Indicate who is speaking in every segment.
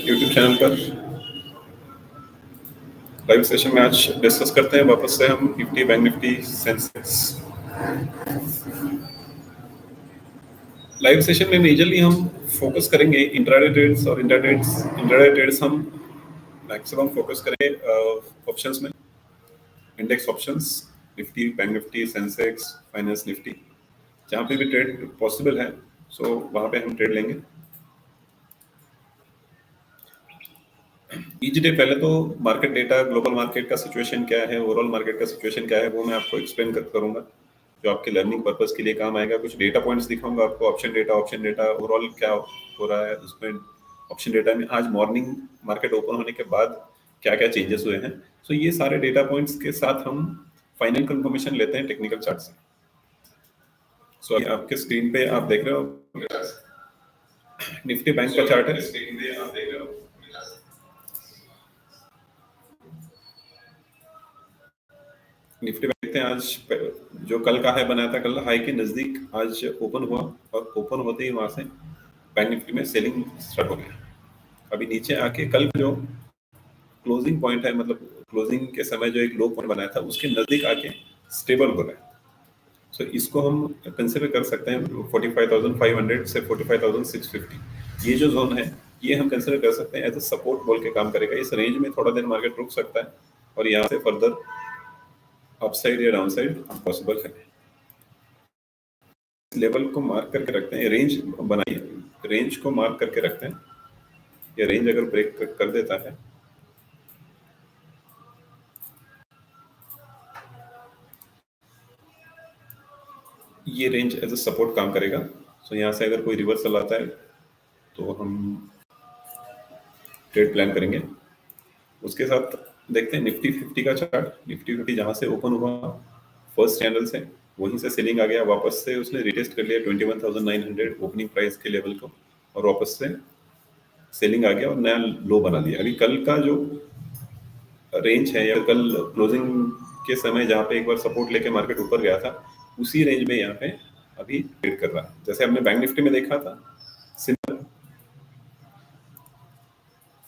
Speaker 1: YouTube channel पर live session में आज डिस्कस करते हैं वापस से हम Nifty, bank Nifty, Sensex. Live session में मेजरली हम फोकस करेंगे इंट्राडे ट्रेड्स और इंट्राडे ट्रेड्स हम मैक्सिमम फोकस करेंगे ऑप्शंस में, index options, Nifty, bank Nifty, Sensex, finance Nifty, जहाँ पे भी ट्रेड पॉसिबल है सो वहाँ पे हम ट्रेड लेंगे। ईच डे पहले तो मार्केट डेटा, ग्लोबल मार्केट का सिचुएशन क्या है, ओवरऑल मार्केट का सिचुएशन क्या है, वो मैं आपको एक्सप्लेन करूंगा जो आपके लर्निंग पर्पस के लिए काम आएगा। कुछ डेटा पॉइंट्स दिखाऊंगा आपको, ऑप्शन डेटा ओवरऑल क्या हो रहा है उसमें। ऑप्शन डेटा में आज मॉर्निंग मार्केट ओपन होने के बाद क्या क्या चेंजेस हुए हैं, सो ये सारे डेटा पॉइंट्स के साथ हम फाइनल कंफर्मेशन लेते हैं टेक्निकल चार्ट से। सो आपके स्क्रीन पे आप देख रहे हो निफ्टी बैंक का चार्ट है। स्क्रीन पे आप देख रहे हो निफ्टी बैंक देखते हैं आज जो कल का हाई बनाया था, कल हाई के नजदीक आज ओपन हुआ और ओपन होते ही वहां से बैंक निफ्टी में सेलिंग स्टार्ट हो गया। अभी नीचे आके कल जो क्लोजिंग पॉइंट है, मतलब क्लोजिंग के समय जो एक लो पॉइंट बनाया था उसके नजदीक आके स्टेबल हो रहा है। सो इसको हम कंसिडर कर सकते हैं 45,500 से 45,650, ये जो जोन है ये हम कंसिडर कर सकते हैं एज अ सपोर्ट बोल के काम करेगा। इस रेंज में थोड़ा देर मार्केट रुक सकता है और यहाँ से फर्दर अपसाइड या डाउनसाइड पॉसिबल है। लेवल को मार्क करके रखते हैं, रेंज बनाइए, रेंज को मार्क करके रखते हैं। ये रेंज अगर ब्रेक कर देता है ये रेंज एज अ सपोर्ट काम करेगा। सो यहाँ से अगर कोई रिवर्सल आता है तो हम ट्रेड प्लान करेंगे। उसके साथ देखते हैं निफ्टी 50 का चार्ट। निफ्टी 50 जहाँ से ओपन हुआ फर्स्ट कैंडल से वहीं से सेलिंग आ गया, वापस से उसने रिटेस्ट कर लिया 21,900 ओपनिंग प्राइस के लेवल को और वापस से सेलिंग आ गया और नया लो बना दिया। अभी कल का जो रेंज है या कल क्लोजिंग के समय जहाँ पे एक बार सपोर्ट लेके मार्केट ऊपर गया था उसी रेंज में यहाँ पे अभी ट्रेड कर रहा है। जैसे हमने बैंक निफ्टी में देखा था सिमिलर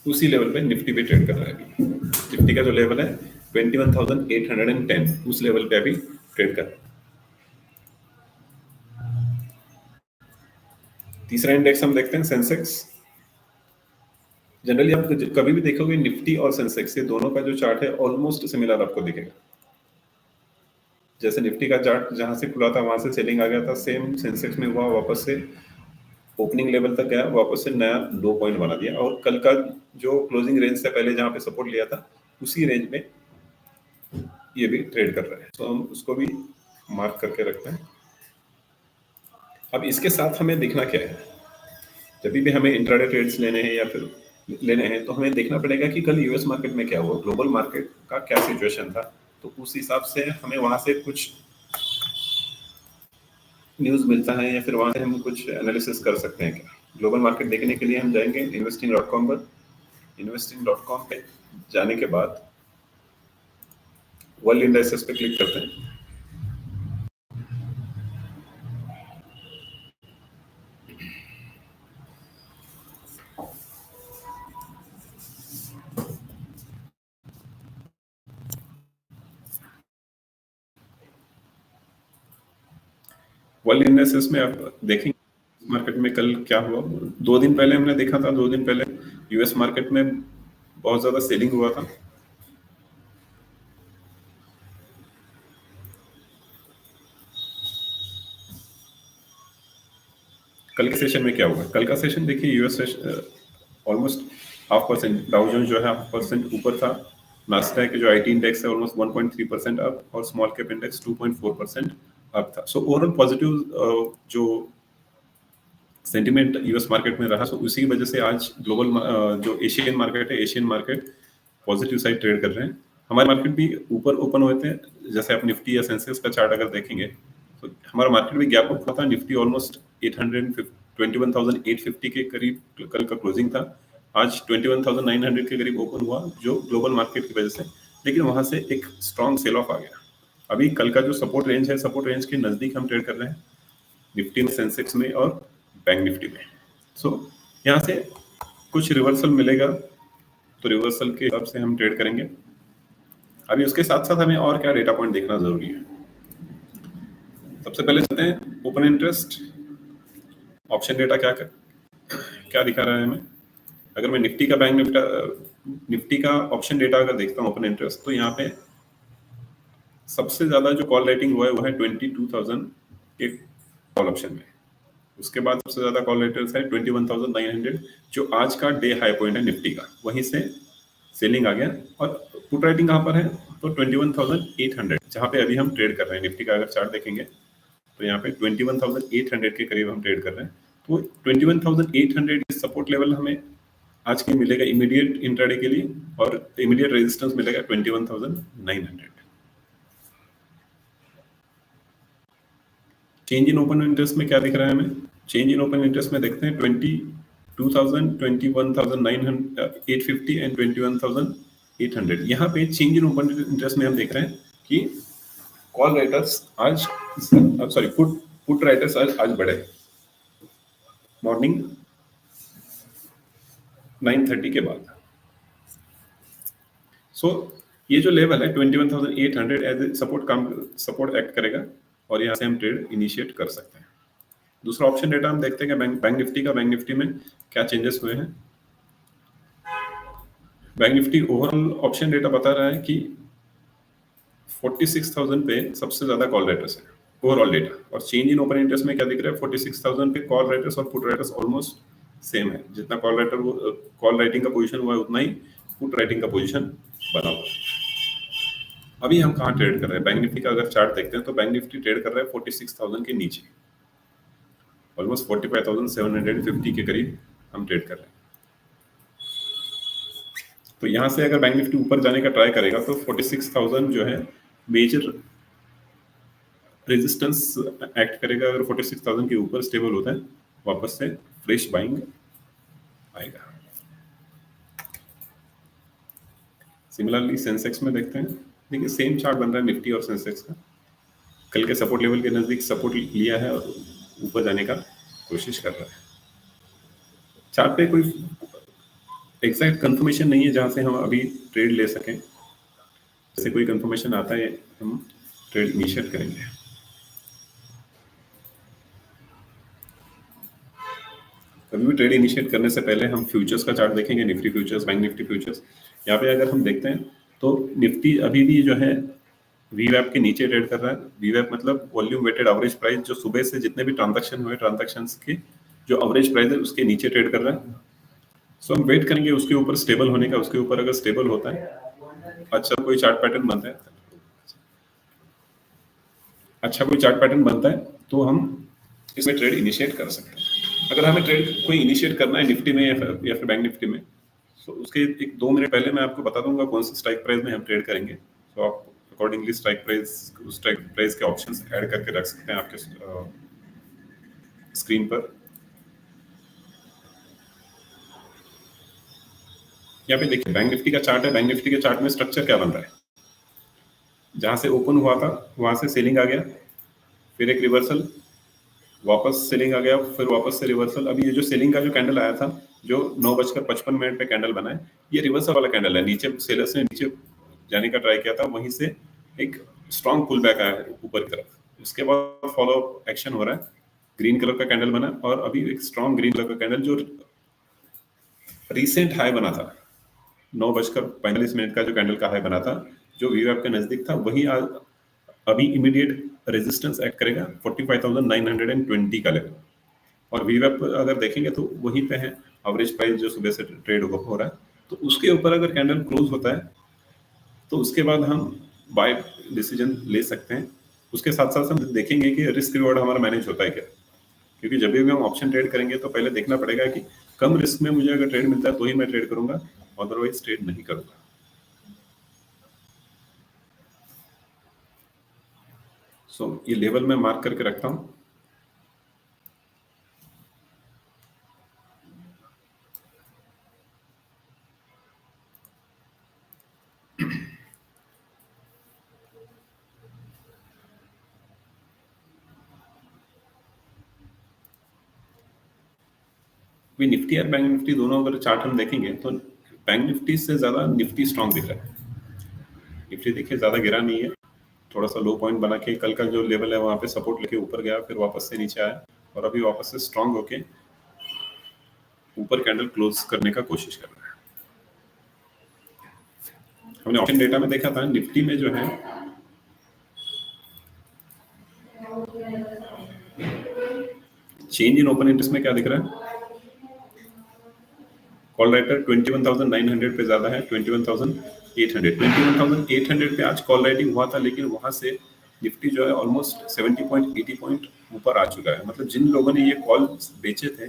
Speaker 1: उसी लेवल पे निफ्टी पे ट्रेड कर रहा है। अभी निफ्टी का जो लेवल है 21,810 उस लेवल पे अभी ट्रेड कर रहा है। तीसरा इंडेक्स हम देखते हैं सेंसेक्स। जनरली आप कभी भी देखोगे निफ्टी और सेंसेक्स ये दोनों का जो चार्ट है ऑलमोस्ट सिमिलर आपको दिखेगा। जैसे निफ्टी का चार्ट जहां से खुला था वहां से सेलिंग आ गया था, सेम सेंसेक्स में हुआ, वापस से ओपनिंग लेवल तक गया, वापस से नया लो पॉइंट बना दिया और कल का जो क्लोजिंग रेंज से पहले जहां पे सपोर्ट लिया था उसी रेंज में ये भी ट्रेड कर रहा है। तो हम उसको भी मार्क करके रखते हैं। अब इसके साथ हमें देखना क्या है, जब भी हमें इंट्राडे ट्रेड्स लेने हैं या फिर लेने हैं तो हमें देखना पड़ेगा कि कल यूएस मार्केट में क्या हुआ, ग्लोबल मार्केट का क्या सिचुएशन था, तो उस हिसाब से हमें वहां से कुछ न्यूज मिलता है या फिर वहां से हम कुछ एनालिसिस कर सकते हैं। क्या ग्लोबल मार्केट देखने के लिए हम जाएंगे investing.com पर। investing.com पे जाने के बाद वर्ल्ड इंडाइसेस पे क्लिक करते हैं। वर्ल्ड इंडाइसेस में आप देखेंगे मार्केट में कल क्या हुआ। 2 दिन पहले हमने देखा था, 2 दिन पहले यूएस मार्केट में बहुत ज्यादा सेलिंग हुआ था। कल के सेशन में क्या हुआ, कल का सेशन देखिए यूएस ऑलमोस्ट 0.5%, डाउ जोन्स जो है 0.5% ऊपर था, नास्डैक जो आईटी इंडेक्स है ऑलमोस्ट 1.3% अप और स्मॉल कैप इंडेक्स 2.4% अप था। सो ओवरऑल पॉजिटिव जो सेंटिमेंट यूएस मार्केट में रहा, सो उसी वजह से आज ग्लोबल जो एशियन मार्केट है, Asian market positive side trade कर रहे हैं। हमारे मार्केट भी ऊपर ओपन हुए थे। जैसे आप निफ्टी या सेंसेक्स का चार्ट अगर देखेंगे तो हमारा मार्केट भी गैप अप हुआ था। निफ्टी ऑलमोस्ट 21,850 के करीब कल का क्लोजिंग था, आज 21,900 के करीब ओपन हुआ जो ग्लोबल मार्केट की वजह से, लेकिन वहां से एक स्ट्रॉन्ग सेल ऑफ आ गया। अभी कल का जो सपोर्ट रेंज है, सपोर्ट रेंज के नजदीक हम ट्रेड कर रहे हैं निफ्टी में, सेंसेक्स में और बैंक निफ्टी में। सो यहाँ से कुछ रिवर्सल मिलेगा तो रिवर्सल के हिसाब से हम ट्रेड करेंगे। अभी उसके साथ साथ हमें और क्या डेटा पॉइंट देखना जरूरी है। सबसे पहले चलते हैं ओपन इंटरेस्ट ऑप्शन डेटा क्या दिखा रहा है हमें। अगर मैं निफ्टी का निफ्टी का ऑप्शन डेटा अगर देखता हूँ ओपन इंटरेस्ट, तो यहाँ पे सबसे ज्यादा जो कॉल रेटिंग हुआ है वो है 22,000 के कॉल ऑप्शन में। उसके बाद सबसे ज्यादा कॉल रेटर्स है 21,900, जो आज का डे हाई पॉइंट है निफ्टी का, वहीं से सेलिंग आ गया। और पुट राइटिंग कहाँ पर है, तो 21,800, जहाँ पे अभी हम ट्रेड कर रहे हैं। निफ्टी का अगर चार्ट देखेंगे तो यहाँ पे 21,800 के करीब हम ट्रेड कर रहे हैं। तो 21,800 सपोर्ट लेवल हमें आज के मिलेगा इमीडिएट इंट्राडे के लिए, और इमीडिएट रेजिस्टेंस मिलेगा 21,900। चेंज इन ओपन इंटरेस्ट में क्या दिख रहा है हमें, चेंज इन ओपन इंटरेस्ट में देखते हैं 22,000, 21,850 एंड 21,800। यहाँ पे चेंज इन ओपन इंटरेस्ट में हम देख रहे हैं कि कॉल राइटर्स आज पुट राइटर्स आज बढ़े मॉर्निंग 9:30 के बाद। सो ये जो लेवल है 21,800 एज ए सपोर्ट एक्ट करेगा, और यहाँ से हम ट्रेड इनिशिएट कर सकते हैं। दूसरा ऑप्शन डेटा हम देखते हैं कि बैंक निफ्टी में क्या चेंजेस हुए हैं। Bank Nifty overall option data बता रहा है कि 46,000 पे सबसे ज्यादा कॉल राइटर्स है ओवरऑल डेटा, और चेंज इन ओपन इंटरेस्ट में क्या दिख रहा है, 46,000 पे कॉल राइटर्स और पुट राइटर्स ऑलमोस्ट सेम है। जितना कॉल राइटिंग का पोजीशन हुआ है उतना ही पुट राइटिंग का पोजीशन बना हुआ है। अभी हम कहाँ ट्रेड कर रहे हैं, बैंक निफ्टी का अगर चार्ट देखते हैं तो बैंक निफ्टी ट्रेड कर रहा है 46,000 के नीचे, ऑलमोस्ट 45,750 के करीब हम ट्रेड कर रहे हैं। तो यहाँ से अगर बैंक निफ्टी ऊपर जाने का ट्राई करेगा तो 46,000 जो है मेजर रेजिस्टेंस एक्ट करेगा। अगर 46,000 के ऊपर स्टेबल होता है, वापस से फ्रेश बाइंग आएगा। सिमिलरली सेंसेक्स में देखते हैं, देखिए सेम चार्ट बन रहा है निफ्टी और सेंसेक्स का। कल के सपोर्ट लेवल के नजदीक सपोर्ट लिया है और ऊपर जाने का कोशिश कर रहा है। चार्ट पे कोई एग्जैक्ट कंफर्मेशन नहीं है जहां से हम अभी ट्रेड ले सकें। जैसे कोई कंफर्मेशन आता है हम ट्रेड इनिशिएट करेंगे। कभी भी ट्रेड इनिशिएट करने से पहले हम फ्यूचर्स का चार्ट देखेंगे, Nifty futures, bank Nifty futures. यहाँ पे अगर हम देखते हैं तो निफ्टी अभी भी जो है वीवैप के नीचे ट्रेड कर रहा है। वीवैप मतलब वॉल्यूम वेटेड एवरेज प्राइस, जो सुबह से जितने भी ट्रांजैक्शन हुए ट्रांजैक्शंस के जो एवरेज प्राइस है उसके नीचे ट्रेड कर रहा है। सो हम वेट करेंगे उसके ऊपर स्टेबल होने का। उसके ऊपर अगर स्टेबल होता है, अच्छा कोई चार्ट पैटर्न बनता है तो हम इसमें ट्रेड इनिशिएट कर सकते हैं। अगर हमें ट्रेड कोई इनिशिएट करना है निफ्टी में या फिर बैंक निफ्टी में, तो उसके 1-2 मिनट पहले मैं आपको बता दूंगा कौन सी स्ट्राइक प्राइस में हम ट्रेड करेंगे। तो आप अकॉर्डिंगली स्ट्राइक प्राइस के ऑप्शंस ऐड करके रख सकते हैं आपके स्क्रीन पर। यहाँ पे देखिए बैंक निफ्टी का चार्ट है। बैंक निफ्टी के चार्ट में स्ट्रक्चर क्या बन रहा है, जहां से ओपन हुआ था वहां से सेलिंग आ गया, फिर एक रिवर्सल, वापस सेलिंग आ गया, फिर वापस से रिवर्सल। अभी ये जो सेलिंग का जो कैंडल आया था, जो 9:55 पे कैंडल बना है, ये रिवर्सल वाला कैंडल है। नीचे सेलर्स ने नीचे जाने का ट्राई किया था, वहीं से एक स्ट्रॉन्ग पुल बैक आया है ऊपर की तरफ। उसके बाद फॉलो एक्शन हो रहा है, ग्रीन कलर का कैंडल बना, और अभी एक स्ट्रॉन्ग ग्रीन कलर का कैंडल जो रिसेंट हाई बना था 9:45 का जो कैंडल का हाई बना था, जो वीवैप के नजदीक था, वही अभी इमीडिएट रेजिस्टेंस एक्ट करेगा 45,920 का लेवल। और वीवैप अगर देखेंगे तो वहीं पे है एवरेज प्राइस जो सुबह से ट्रेड हो रहा है। तो उसके ऊपर अगर कैंडल क्लोज होता है तो उसके बाद हम बाय डिसीजन ले सकते हैं। उसके साथ साथ हम देखेंगे कि रिस्क रिवॉर्ड हमारा मैनेज होता है क्या, क्योंकि जब भी हम ऑप्शन ट्रेड करेंगे तो पहले देखना पड़ेगा कि कम रिस्क में मुझे अगर ट्रेड मिलता है तो ही मैं ट्रेड करूंगा, अदरवाइज ट्रेड नहीं करूंगा। सो ये लेवल मैं मार्क करके रखता हूं। अभी निफ्टी और बैंक निफ्टी दोनों अगर चार्ट हम देखेंगे तो बैंक निफ्टी से ज्यादा निफ्टी स्ट्रांग दिख रहा है। निफ्टी देखिए ज्यादा गिरा नहीं है, थोड़ा सा लो पॉइंट बना के कल का जो लेवल है वहां पे सपोर्ट लेके ऊपर गया, फिर वापस से नीचे आया और अभी वापस से स्ट्रांग होके ऊपर कैंडल क्लोज करने का कोशिश कर रहा है। हमने ऑप्शन डेटा में देखा था निफ्टी में जो है चेंज इन ओपन इंटरेस्ट में क्या दिख रहा है, कॉल राइटर 21,900 पे ज्यादा है, 21,800 पे आज कॉल राइटिंग हुआ था, लेकिन वहां से निफ्टी जो है ऑलमोस्ट 70 पॉइंट 80 पॉइंट ऊपर आ चुका है। मतलब जिन लोगों ने ये कॉल बेचे थे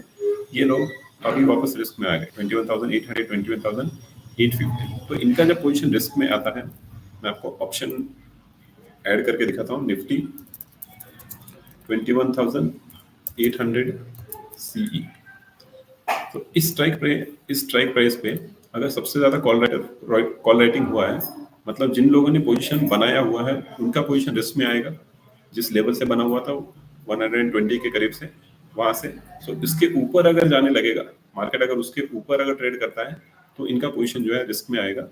Speaker 1: ये लोग अभी वापस रिस्क में आ गए 21,800 21,850। तो इनका जब पोजीशन रिस्क में आता है, मैं आपको ऑप्शन ऐड करके दिखाता हूँ। निफ्टी 21,800 CE, तो इस स्ट्राइक प्राइस पे अगर सबसे ज्यादा कॉल राइटिंग हुआ है, मतलब जिन लोगों ने पोजीशन बनाया हुआ है उनका पोजीशन रिस्क में आएगा। जिस लेवल से बना हुआ था 120 के करीब से वहां से, तो इसके ऊपर अगर जाने लगेगा मार्केट, अगर उसके ऊपर अगर ट्रेड करता है तो इनका पोजीशन जो है रिस्क में आएगा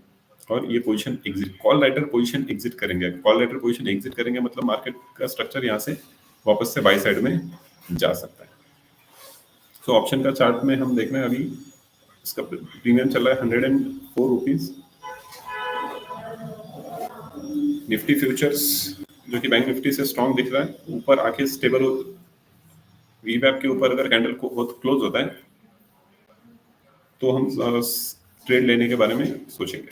Speaker 1: और ये position exit, call writer position exit करेंगे। कॉल राइटर पोजीशन एग्जिट करेंगे मतलब मार्केट का स्ट्रक्चर यहाँ से वापस से बाई साइड में जा सकता है। तो ऑप्शन का चार्ट में हम देख रहे हैं अभी इसका प्रीमियम चल रहा है 104 रुपीज। निफ्टी फ्यूचर्स जो कि बैंक निफ्टी से स्ट्रांग दिख रहा है, ऊपर आके स्टेबल वीवैप के ऊपर अगर कैंडल को क्लोज होता है तो हम ट्रेड लेने के बारे में सोचेंगे।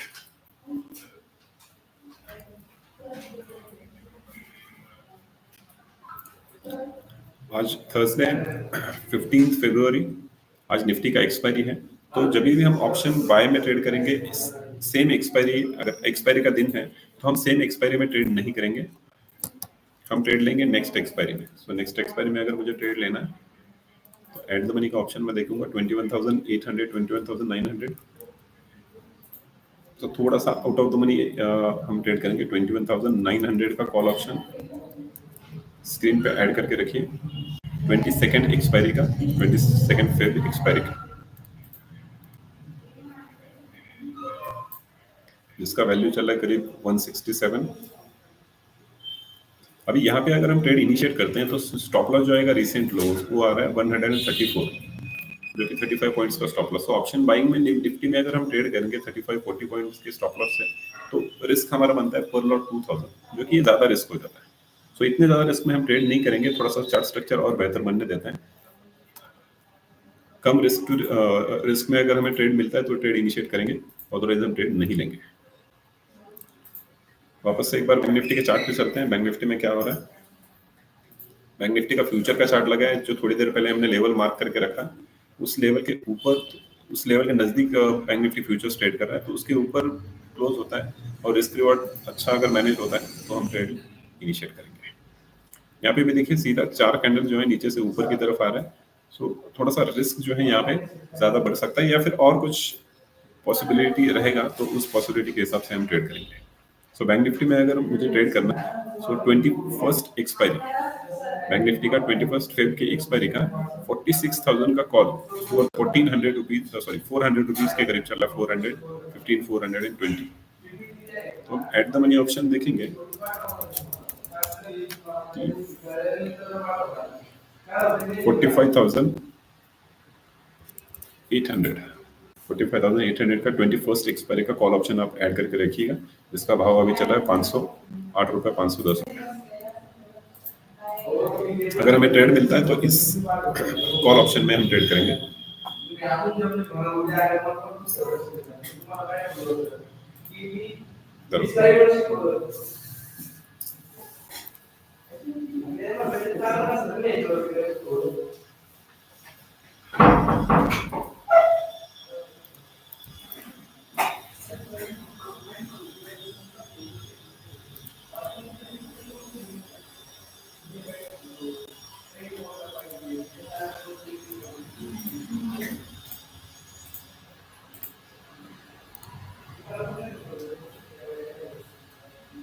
Speaker 1: आज थर्सडे 15 फरवरी, आज निफ्टी का एक्सपायरी है, तो जब भी हम ऑप्शन बाय में ट्रेड करेंगे सेम एक्सपायरी, अगर एक्सपायरी का दिन है तो हम सेम एक्सपायरी में ट्रेड नहीं करेंगे, हम ट्रेड लेंगे नेक्स्ट एक्सपायरी में। सो नेक्स्ट एक्सपायरी में अगर मुझे ट्रेड लेना है तो एट द मनी का ऑप्शन में देखूंगा 21,800 21,900, तो थोड़ा सा आउट ऑफ द मनी हम ट्रेड करेंगे 21,900 का कॉल ऑप्शन स्क्रीन पे ऐड करके रखिए। 22nd एक्सपायरी का, 22nd फेब एक्सपायरी का, जिसका वैल्यू चल रहा है करीब 167। अभी यहाँ पे अगर हम ट्रेड इनिशिएट करते हैं तो स्टॉप लॉस जो आएगा रिसेंट लो वो आ रहा है 134, जो कि 35 पॉइंट्स का स्टॉप लॉस। तो ऑप्शन बाइंग में निफ्टी में अगर हम ट्रेड करेंगे 35-40 पॉइंट्स के स्टॉप लॉस से, तो रिस्क हमारा बनता है पर लॉट 2000, जो कि ज्यादा रिस्क हो जाता है। सो इतने ज्यादा रिस्क में हम ट्रेड नहीं करेंगे, थोड़ा सा चार्ट स्ट्रक्चर और बेहतर बनने देते हैं। कम रिस्क में अगर हमें ट्रेड मिलता है तो ट्रेड इनिशिएट करेंगे, अदरवाइज हम ट्रेड नहीं लेंगे। वापस से एक बार बैंक निफ्टी के चार्ट पे चलते हैं। बैंक निफ्टी में क्या हो रहा है, बैंक निफ्टी का फ्यूचर का चार्ट लगा है, जो थोड़ी देर पहले हमने लेवल मार्क करके रखा, उस लेवल के ऊपर, उस लेवल के नजदीक बैंक निफ्टी फ्यूचर्स ट्रेड कर रहा है, तो उसके ऊपर क्लोज होता है और रिस्क रिवॉर्ड अच्छा अगर मैनेज होता है तो हम ट्रेड इनिशिएट करेंगे। यहाँ पे भी देखिए सीधा 4 कैंडल जो है नीचे से ऊपर की तरफ आ रहा है, सो थोड़ा सा रिस्क जो है यहाँ पे ज्यादा बढ़ सकता है, या फिर और कुछ पॉसिबिलिटी रहेगा तो उस पॉसिबिलिटी के हिसाब से हम ट्रेड करेंगे। सो बैंक निफ्टी में अगर मुझे ट्रेड करना है, सो 21st एक्सपायरी, बैंक निफ्टी का 21 फेब के एक्सपायरी का 46,000 का कॉल 1400 रुपीज, सॉरी 400 रुपीज के करीब चल रहा है, 420। तो हम एट द मनी ऑप्शन देखेंगे 45,800 का 21st एक्सपायरी का कॉल ऑप्शन आप ऐड करके रखिएगा, जिसका भाव अभी चल रहा है 508 रुपये 510 रुपये। अगर हमें ट्रेड मिलता है तो इस कॉल ऑप्शन में हम ट्रेड करेंगे।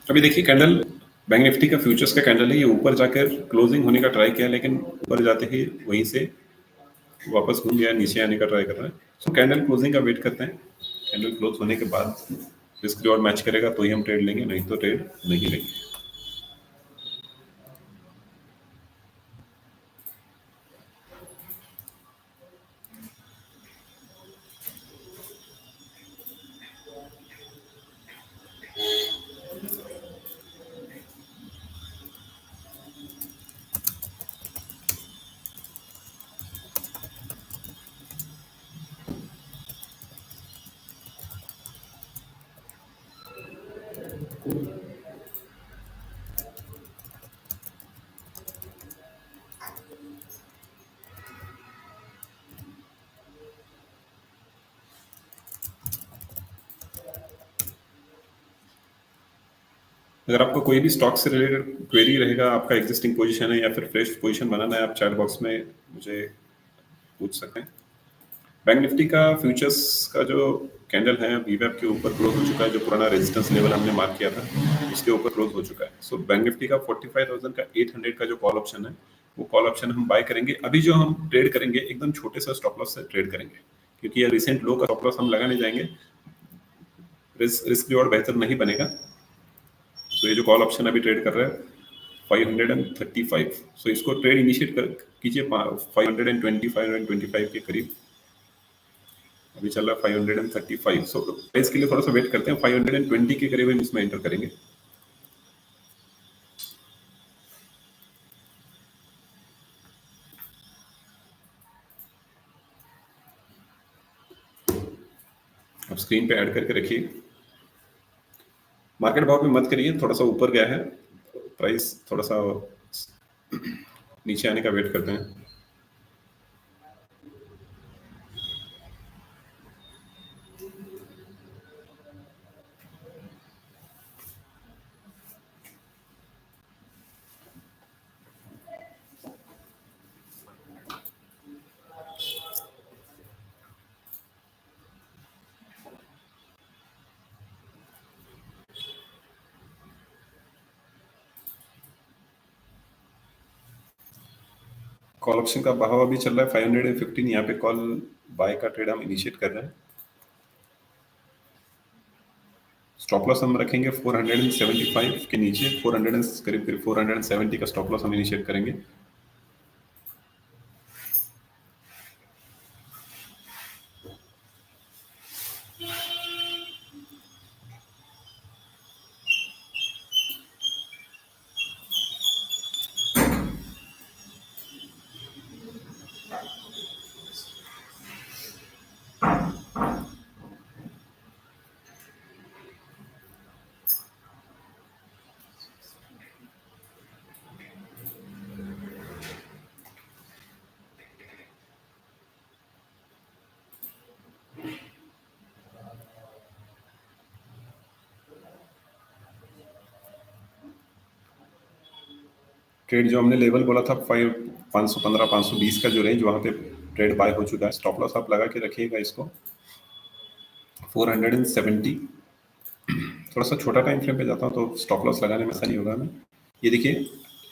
Speaker 1: अभी देखिए कैंडल बैंक निफ्टी का फ्यूचर्स का कैंडल है, ये ऊपर जाकर क्लोजिंग होने का ट्राई किया, लेकिन ऊपर जाते ही वहीं से वापस घूम गया, नीचे आने का ट्राई कर रहा है। सो कैंडल क्लोजिंग का वेट करते हैं। कैंडल क्लोज होने के बाद रिस्क रिवॉर्ड मैच करेगा तो ही हम ट्रेड लेंगे, नहीं तो ट्रेड नहीं लेंगे। अगर आपको कोई भी स्टॉक से रिलेटेड क्वेरी रहेगा, आपका एग्जिस्टिंग पोजीशन है या फिर फ्रेश पोजीशन बनाना है, आप चैट बॉक्स में मुझे पूछ सकते हैं। बैंक निफ्टी का फ्यूचर्स का जो कैंडल है वीवैप के ऊपर क्लोज हो चुका है। जो पुराना रेजिस्टेंस लेवल हमने मार्क किया था उसके ऊपर क्लोज हो चुका है। सो बैंक निफ्टी का 45,000 का 800 का जो कॉल ऑप्शन है, वो कॉल ऑप्शन हम बाय करेंगे। अभी जो हम ट्रेड करेंगे एकदम छोटे सा स्टॉप लॉस से ट्रेड करेंगे, क्योंकि ये रिसेंट लो का स्टॉप लॉस हम लगाने जाएंगे, रिस्क रिवॉर्ड बेहतर नहीं बनेगा। सो ये जो कॉल ऑप्शन अभी ट्रेड कर रहा है 535, सो इसको ट्रेड इनिशिएट कीजिए 520 525 के करीब। अभी चल रहा है 535। सो प्राइस के लिए थोड़ा सा वेट करते हैं, 520 के करीब हम इसमें एंटर करेंगे। अब स्क्रीन पे ऐड करके रखिए। मार्केट भाव पे मत करिए, थोड़ा सा ऊपर गया है प्राइस, थोड़ा सा नीचे आने का वेट करते हैं। कॉल ऑप्शन का भाव अभी चल रहा है 515। यहाँ पे कॉल बाय का ट्रेड हम इनिशिएट कर रहे हैं। स्टॉप लॉस हम रखेंगे 475 के नीचे, 400 करीब करीब 470 का स्टॉप लॉस हम इनिशिएट करेंगे। ट्रेड जो हमने लेवल बोला था 515 520 का जो रेंज, वहां पे ट्रेड बाय हो चुका है। स्टॉप लॉस आप लगा के रखिएगा इसको 470। थोड़ा सा छोटा टाइम फ्रेम पे जाता हूँ तो स्टॉप लॉस लगाने में ऐसा नहीं होगा हमें। ये देखिए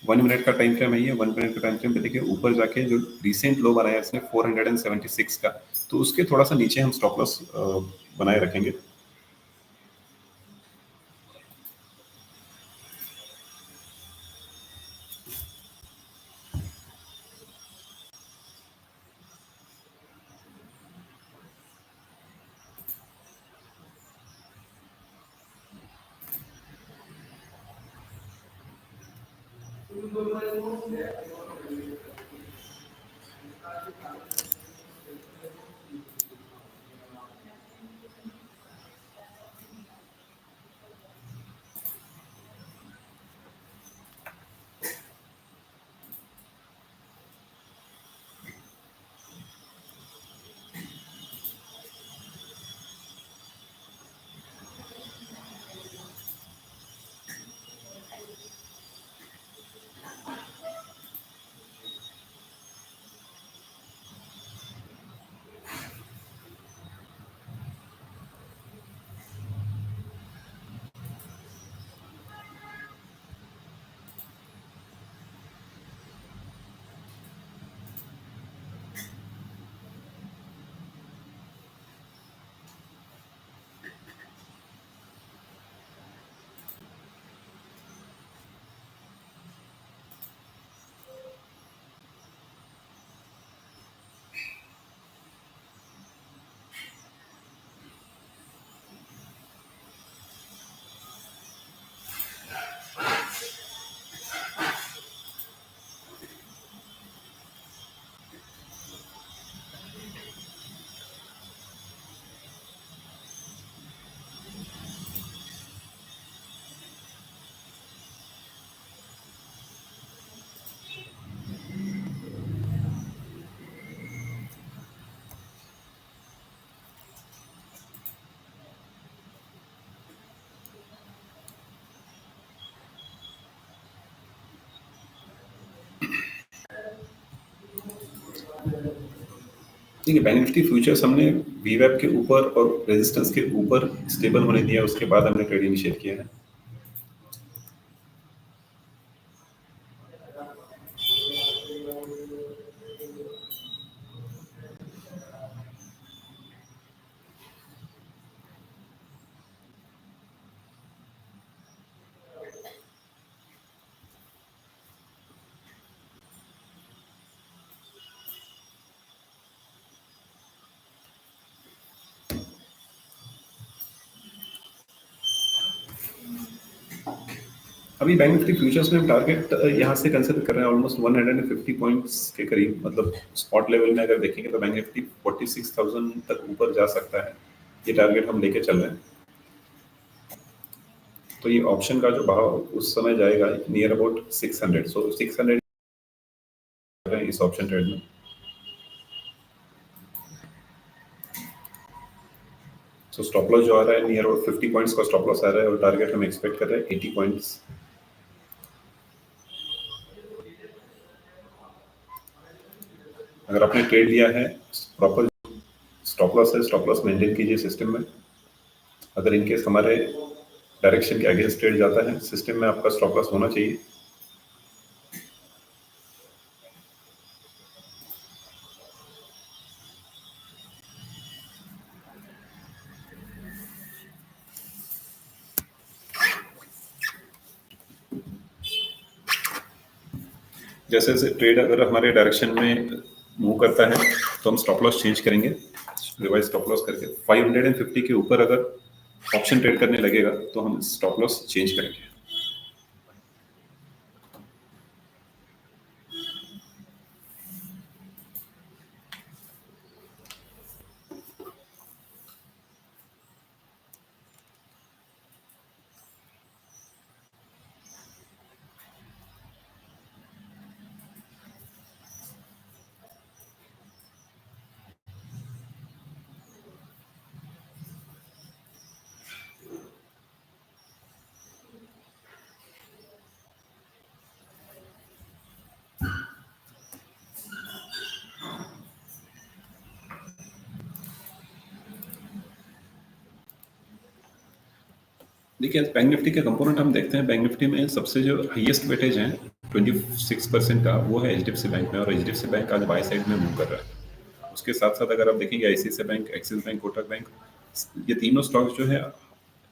Speaker 1: 1 मिनट का टाइम फ्रेम है, ये 1 मिनट का टाइम फ्रेम पे देखिए ऊपर जाके जो रिसेंट लो बनाया इसने 476 का, तो उसके थोड़ा सा नीचे हम स्टॉप लॉस बनाए रखेंगे। देखिए बैंक निफ्टी फ्यूचर्स हमने वीवैप के ऊपर और रेजिस्टेंस के ऊपर स्टेबल होने दिया, उसके बाद हमने ट्रेड इनिशिएट किया है। अभी बैंक निफ्टी फ्यूचर्स में हम टारगेट यहाँ से कंसिडर कर रहे हैं ऑलमोस्ट 150 पॉइंट्स के करीब, मतलब स्पॉट लेवल में अगर देखेंगे तो बैंक निफ्टी 46,000 तक ऊपर जा सकता है, ये टारगेट हम लेके चल रहे हैं। तो ये ऑप्शन का जो भाव उस समय जाएगा नियर अबाउट 600, सो 600 इस ऑप्शन ट्रेड में। सो स्टॉप लॉस जो आ रहा है नियर अबाउट 50 पॉइंट्स का स्टॉप लॉस आ रहा है, और टारगेट हम एक्सपेक्ट कर रहे हैं 80 पॉइंट्स। अगर आपने ट्रेड लिया है प्रॉपर स्टॉप लॉस है, स्टॉप लॉस मेंटेन कीजिए सिस्टम में। अगर इनकेस हमारे डायरेक्शन के अगेंस्ट ट्रेड जाता है, सिस्टम में आपका स्टॉप लॉस होना चाहिए। जैसे जैसे ट्रेड अगर हमारे डायरेक्शन में मूव करता है तो हम स्टॉप लॉस चेंज करेंगे, रिवाइज स्टॉप लॉस करके 550 के ऊपर अगर ऑप्शन ट्रेड करने लगेगा तो हम स्टॉप लॉस चेंज करेंगे। देखिए बैंक निफ्टी के कंपोनेंट हम देखते हैं, बैंक निफ्टी में सबसे जो हाईएस्ट वेटेज है 26% का, वो है एचडीएफसी बैंक में, और एचडीएफसी बैंक आज बाय साइड में मूव कर रहा है। उसके साथ साथ अगर आप देखेंगे ICICI bank, axis bank, Kotak bank, ये तीनों स्टॉक्स जो है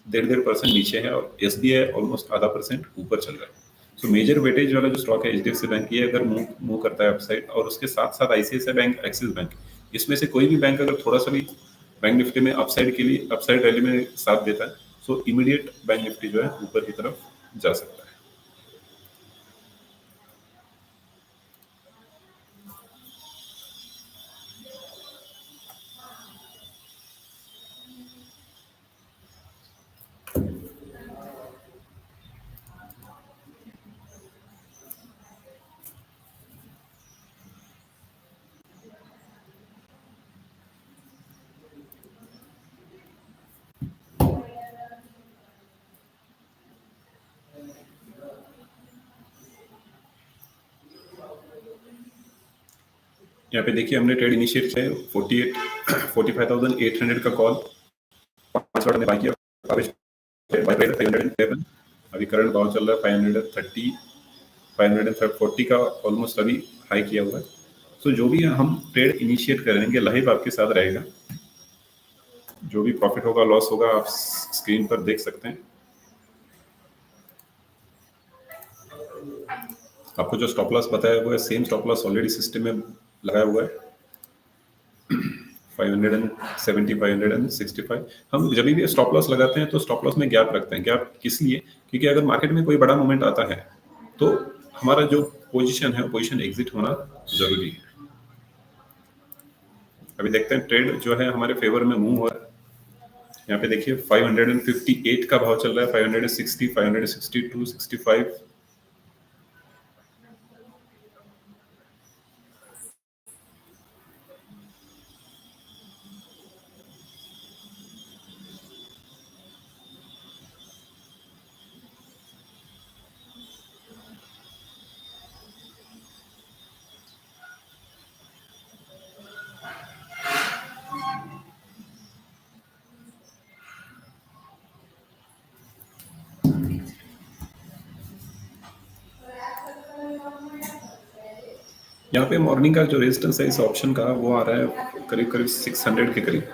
Speaker 1: 1.5% नीचे है, और एसबीआई ऑलमोस्ट आधा परसेंट ऊपर चल रहा है। सो मेजर वेटेज वाला जो स्टॉक है एचडीएफसी बैंक, ये अगर मूव मूव करता है अपसाइड, और उसके साथ साथ आईसीआईसीआई बैंक, एक्सिस बैंक, इसमें से कोई भी बैंक अगर थोड़ा सा भी बैंक निफ्टी में अपसाइड के लिए अपसाइड रैली में साथ देता है, सो इमीडिएट बैंक निफ्टी जो है ऊपर की तरफ जा सकता है। यहाँ पे देखिए हमने ट्रेड इनिशिएट किया है 45,800 का कॉल 5 लॉट में बाई किया, बाई प्राइस 511, अभी करंट भाव चल रहा है 530, 540 का ऑलमोस्ट अभी हाई किया हुआ है। सो जो भी हम ट्रेड इनिशिएट करेंगे लाइव आपके साथ रहेगा, जो भी प्रॉफिट होगा लॉस होगा आप स्क्रीन पर देख सकते हैं। आपको जो स्टॉप लॉस बताया हुआ है same stop loss already system में लगाया हुआ है 570, 565। हम जब भी स्टॉप लॉस लगाते हैं तो स्टॉप लॉस में गैप रखते हैं। गैप किस लिए? क्योंकि अगर मार्केट में कोई बड़ा मूवमेंट आता है तो हमारा जो पोजीशन है पोजीशन एग्जिट होना जरूरी है। अभी देखते हैं ट्रेड जो है हमारे फेवर में मूव हो रहा है। यहाँ पे देखिए 558 का भाव चल रहा है, 560, 562, 65। यहाँ पे मॉर्निंग का जो रेजिस्टेंस है इस ऑप्शन का वो आ रहा है करीब करीब 600 के करीब।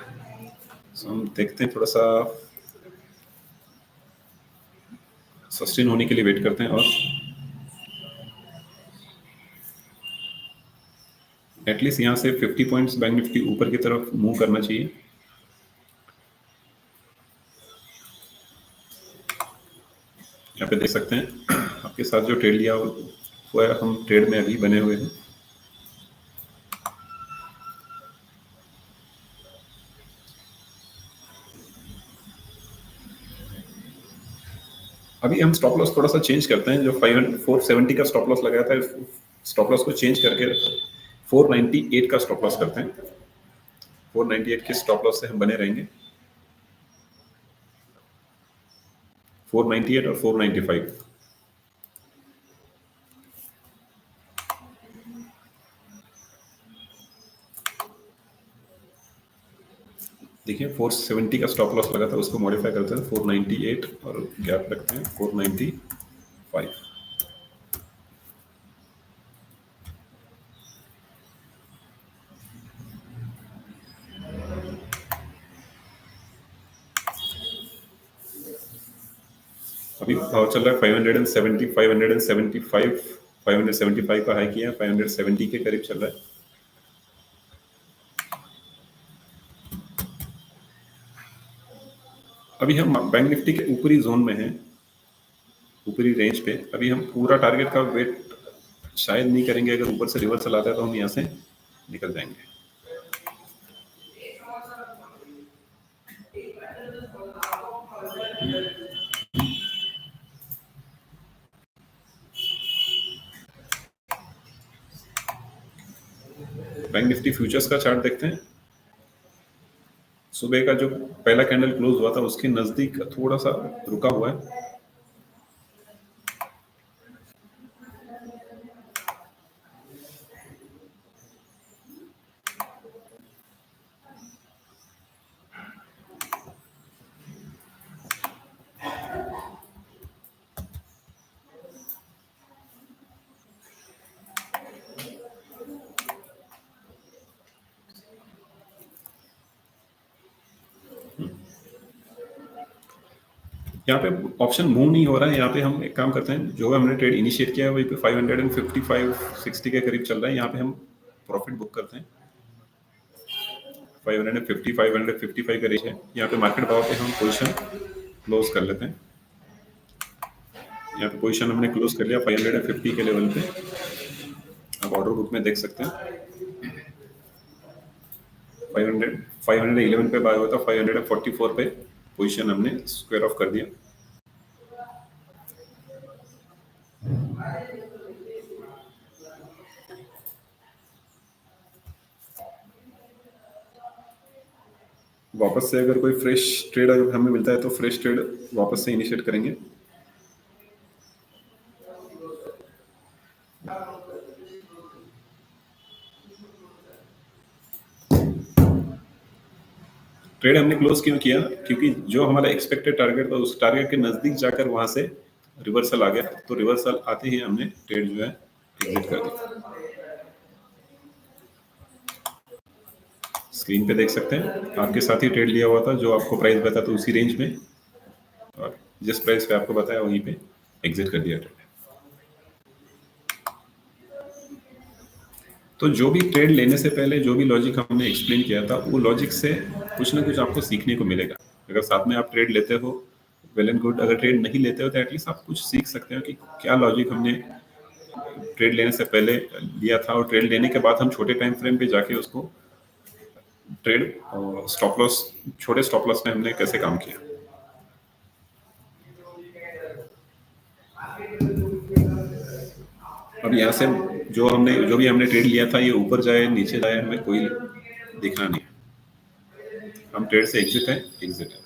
Speaker 1: So, हम देखते हैं, थोड़ा सा सस्टेन होने के लिए वेट करते हैं और एटलीस्ट यहाँ से 50 पॉइंट्स बैंक निफ्टी ऊपर की तरफ मूव करना चाहिए। यहाँ पे देख सकते हैं आपके साथ जो ट्रेड लिया हुआ है, हम ट्रेड में अभी बने हुए हैं। अभी हम स्टॉप लॉस थोड़ा सा चेंज करते हैं, जो 470 का स्टॉप लॉस लगाया था, स्टॉप लॉस को चेंज करके 498 का स्टॉप लॉस करते हैं। 498 के स्टॉप लॉस से हम बने रहेंगे। 498 और 495। देखिए 470 का स्टॉप लॉस लगा था, उसको मॉडिफाई करते हैं 498 और गैप रखते हैं 495। अभी भाव चल रहा है 570, 575, 575 का हाई किया, 570 के करीब चल रहा है। अभी हम बैंक निफ्टी के ऊपरी जोन में हैं, ऊपरी रेंज पे। अभी हम पूरा टारगेट का वेट शायद नहीं करेंगे, अगर ऊपर से रिवर्सल आता है तो हम यहाँ से निकल जाएंगे। बैंक निफ्टी फ्यूचर्स का चार्ट देखते हैं। सुबह का जो पहला कैंडल क्लोज हुआ था उसके नजदीक थोड़ा सा रुका हुआ है। यहाँ पे ऑप्शन मूव नहीं हो रहा है। यहाँ पे हम एक काम करते हैं, जो हमने ट्रेड इनिशिएट किया है वही पे 555 60 के करीब चल रहा है। यहाँ पे हम प्रॉफिट बुक करते हैं। 550 555 का रेट है। यहाँ पे मार्केट भाव पे हम पोजीशन क्लोज कर लेते हैं। यहाँ पे पोजीशन हमने क्लोज कर लिया 550 के लेवल पे। आप ऑर्डर बुक में देख सकते हैं 511 पे बाय हुआ था, 544 पे पोजीशन हमने स्क्वायर ऑफ कर दिया। वापस से अगर कोई फ्रेश ट्रेड अगर हमें मिलता है तो फ्रेश ट्रेड वापस से इनिशिएट करेंगे। ट्रेड हमने क्लोज क्यों किया? क्योंकि जो हमारा एक्सपेक्टेड टारगेट था उस टारगेट के नजदीक जाकर वहां से रिवर्सल आ गया, तो रिवर्सल आते ही हमने ट्रेड जो है एग्जिट कर दिया। स्क्रीन पे देख सकते हैं आपके साथ ही ट्रेड लिया हुआ था, जो आपको प्राइस बताया था उसी रेंज में, और जिस प्राइस पे आपको बताया वहीं पे एग्जिट कर दिया ट्रेड। तो जो भी ट्रेड लेने से पहले जो भी लॉजिक हमने एक्सप्लेन किया था, वो लॉजिक से कुछ ना कुछ आपको सीखने को मिलेगा। अगर साथ में आप ट्रेड लेते हो वेल एंड गुड, अगर ट्रेड नहीं लेते हो तो एटलीस्ट आप कुछ सीख सकते हो कि क्या लॉजिक हमने ट्रेड लेने से पहले लिया था, और ट्रेड लेने के बाद हम छोटे टाइम फ्रेम पे जाके उसको ट्रेड स्टॉप लॉस, छोटे स्टॉप लॉस में हमने कैसे काम किया। अब यहाँ से जो भी हमने ट्रेड लिया था, ये ऊपर जाए नीचे जाए हमें कोई देखना नहीं। हम ट्रेड से एग्जिट है, एग्जिट है।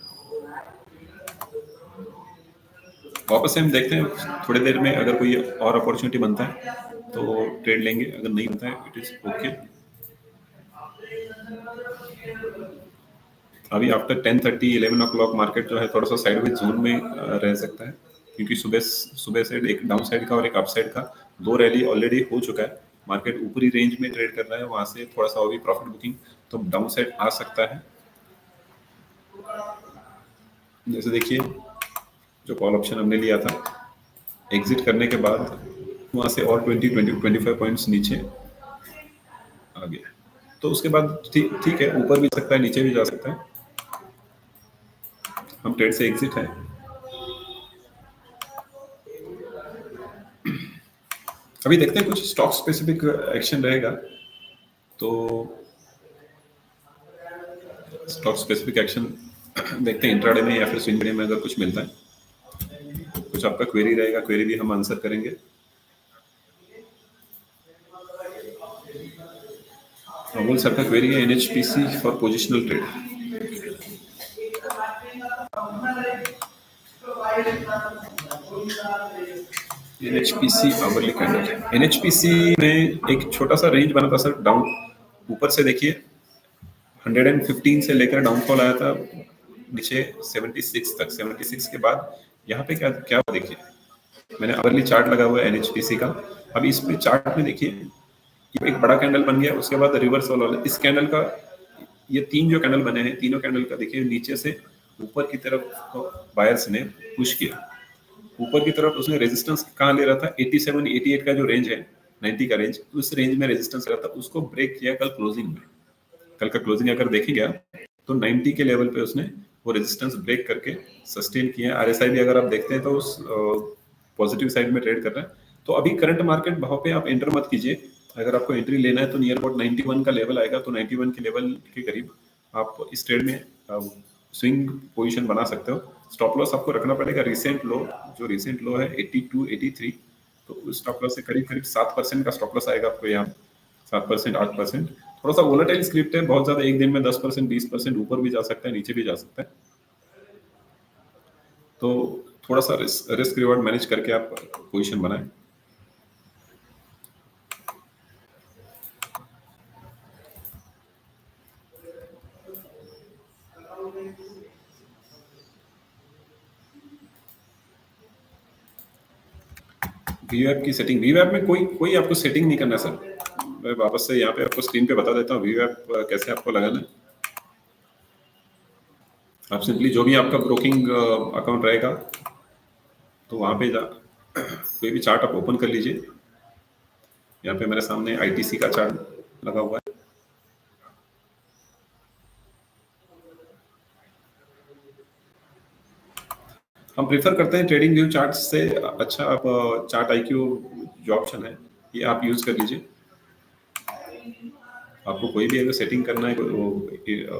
Speaker 1: वापस से हम देखते हैं थोड़ी देर में, अगर कोई और अपॉर्चुनिटी बनता है तो ट्रेड लेंगे, अगर नहीं बनता है इट इज ओके। अभी आफ्टर 10:30 11 o'clock मार्केट जो है थोड़ा सा साइडवेज जोन में रह सकता है, क्योंकि सुबह सुबह से एक डाउन साइड का और एक अप साइड का दो रैली ऑलरेडी हो चुका है। मार्केट ऊपरी रेंज में ट्रेड कर रहा है, वहां से थोड़ा सा होगी प्रॉफिट बुकिंग, तो डाउन साइड आ सकता है। जैसे देखिए जो कॉल ऑप्शन हमने लिया था, एग्जिट करने के बाद वहां से और 25 पॉइंट्स नीचे आ गया, तो उसके बाद ठीक है, ऊपर भी सकता है, नीचे भी जा सकता है। हम ट्रेड से एग्जिट है। अभी देखते हैं कुछ स्टॉक स्पेसिफिक एक्शन रहेगा, तो स्टॉक स्पेसिफिक एक्शन देखते हैं इंट्राडे में या फिर स्विंग में अगर कुछ मिलता है। कुछ आपका क्वेरी रहेगा, क्वेरी भी हम आंसर करेंगे। अमूल सर का क्वेरी है NHPC for positional trade. NHPC hourly candle, NHPC में एक छोटा सा रेंज बना था सर, डाउन ऊपर से देखिए 115 से लेकर डाउनफॉल आया था नीचे 76 तक। 76 के बाद यहाँ पे क्या क्या देखिए, मैंने आवरली चार्ट लगा हुआ है एनएचपीसी का। अब इस पे चार्ट में देखिए एक बड़ा कैंडल बन गया, उसके बाद रिवर्सल वाला इस कैंडल का, ये तीन जो कैंडल बने हैं, तीनों कैंडल का देखिए नीचे से ऊपर की तरफ बायर्स ने पुश किया, ऊपर की तरफ उसने रेजिस्टेंस कहाँ ले रहा था, 87 88 का जो रेंज है, 90 का रेंज, उस रेंज में रेजिस्टेंस रहा था, उसको ब्रेक किया कल क्लोजिंग में। कल का क्लोजिंग अगर देखेंगे तो 90 के लेवल पे उसने वो रेजिस्टेंस ब्रेक करके सस्टेन किया। आरएसआई भी अगर आप देखते हैं तो उस पॉजिटिव साइड में ट्रेड कर रहा है। तो अभी करंट मार्केट भाव पे आप एंटर मत कीजिए, अगर आपको एंट्री लेना है तो नियर अबाउट 91 का लेवल आएगा, तो 91 के लेवल के करीब आप इस ट्रेड में स्विंग पोजीशन बना सकते हो। स्टॉप लॉस आपको रखना पड़ेगा रिसेंट लो, जो रिसेंट लो है 82 83, तो उस स्टॉप लॉस से करीब करीब 7% का स्टॉप लॉस आएगा आपको यहाँ, 7% 8%। थोड़ा सा वोलेटाइल स्क्रिप्ट है, बहुत ज्यादा एक दिन में 10% 20% ऊपर भी जा सकता है, नीचे भी जा सकता है, तो थोड़ा सा रिस्क रिवॉर्ड मैनेज करके आप पोजीशन बनाएं। वीवैप की सेटिंग, वीवैप में कोई आपको सेटिंग नहीं करना है सर। मैं वापस से यहाँ पे आपको स्क्रीन पे बता देता हूँ वीवैप कैसे आपको लगाना है। आप सिंपली जो भी आपका ब्रोकिंग अकाउंट रहेगा तो वहाँ पे कोई भी चार्ट आप ओपन कर लीजिए। यहाँ पे मेरे सामने आईटीसी का चार्ट लगा हुआ है। हम प्रेफर करते हैं ट्रेडिंग व्यू चार्ट से अच्छा आप चार्ट आईक्यू जो ऑप्शन है ये आप यूज कर लीजिए। आपको कोई भी अगर सेटिंग करना है,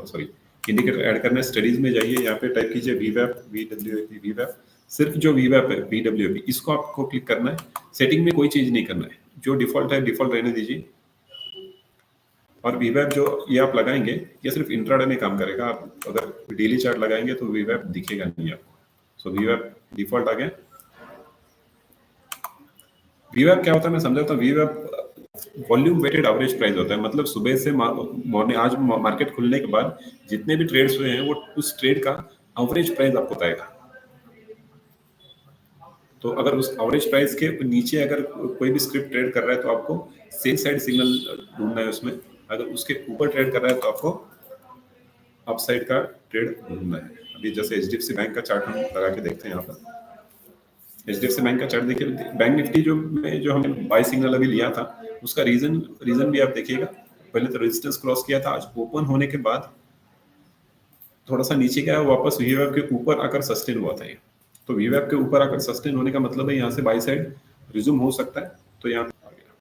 Speaker 1: सॉरी इंडिकेटर ऐड करना है, स्टडीज में जाइए, यहाँ पे टाइप कीजिए वीवैप VWAP वीवैप, सिर्फ जो वीवैप है VWAP इसको आपको क्लिक करना है। सेटिंग में कोई चीज नहीं करना है, जो डिफॉल्ट है डिफॉल्ट रहने दीजिए। और वीवैप जो ये आप लगाएंगे ये सिर्फ इंट्राडे में काम करेगा, आप अगर डेली चार्ट लगाएंगे तो वीवैप दिखेगा नहीं आपको। सो वीवैप डिफॉल्ट आ गया। वीवैप क्या होता है मैं समझाता हूँ। वीवैप वॉल्यूम वेटेड एवरेज प्राइस होता है, मतलब सुबह से मॉर्निंग आज मार्केट खुलने के बाद जितने भी ट्रेड्स हुए हैं वो उस ट्रेड का एवरेज प्राइस आपको बताएगा। तो अगर उस एवरेज प्राइस के नीचे अगर कोई भी स्क्रिप्ट ट्रेड कर रहा है तो आपको सेल साइड सिग्नल ढूंढना है उसमें, अगर उसके ऊपर ट्रेड कर रहा है तो आपको अप साइड का ट्रेड ढूंढना है। अभी जैसे एचडीएफसी बैंक का चार्ट हम लगा के देखते हैं। यहाँ पर एचडीएफसी बैंक का चार्ट देखिए, बैंक निफ्टी जो हमने बाय सिग्नल अभी लिया था उसका रीजन भी आप देखिएगा। पहले तो रेजिस्टेंस क्रॉस किया था, आज ओपन होने के बाद थोड़ा सा नीचे गया, वापस वीवैप के ऊपर आकर सस्टेन हुआ था ये। तो वीवैप के ऊपर आकर सस्टेन होने का मतलब है यहाँ से बाई साइड रिज्यूम हो सकता है, तो यहाँ आ गया।